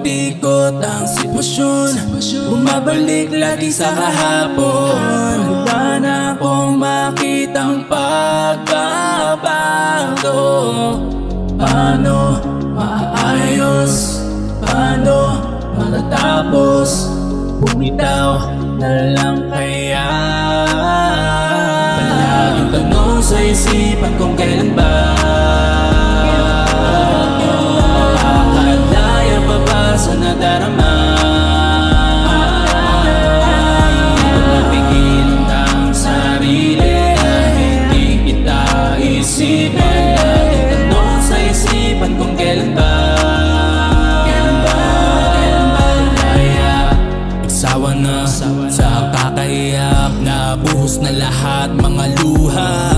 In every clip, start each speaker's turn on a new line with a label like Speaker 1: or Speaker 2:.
Speaker 1: Umiikot ang sitwasyon, bumabalik lagi sa kahapon. Handa na akong makitang pagbabago. Paano maayos? Paano matatapos? Bumitaw na lang kaya? Palaging tanong sa isipan kung kailan ba makakadaya pa ba sa nadarama? Hindi ko mapigilan ang sarili na hindi kita isipin. Palaging tanong sa isipan kung kailan ba sawa na sa kakahiyak, nabuhos na lahat mga luha.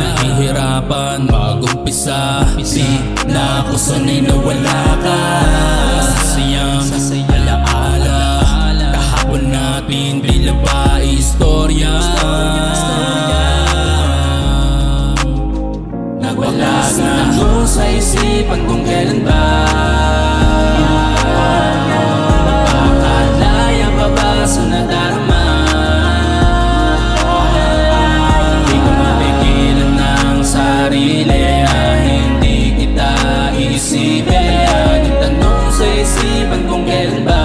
Speaker 1: Nahihirapan mag-umpisa, di na ako sanay na wala ka. Sasayang alaala, kahapon natin bilang pa istorya. Nagwala na ako sa isipan kung kailan ba sa nadarama. Di ko mapigilan ng sarili na hindi kita isipin. Laging tanong sa isipan kung kailan ba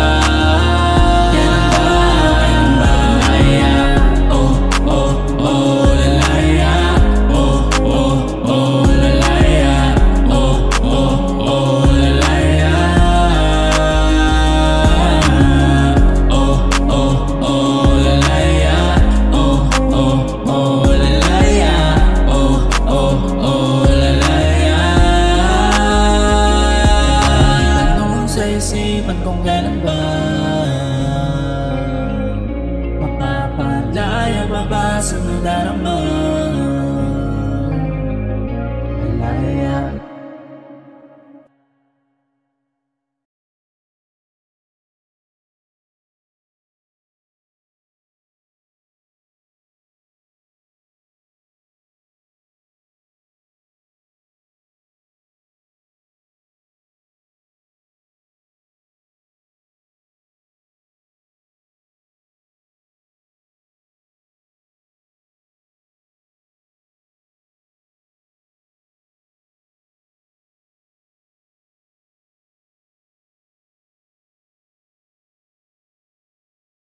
Speaker 1: lalaya? Oh, oh, oh, lalaya. Oh, oh, oh, lalaya. Oh, oh, oh, lalaya. Isipan kung kailan ba makapalaya pa ba sa nadarama?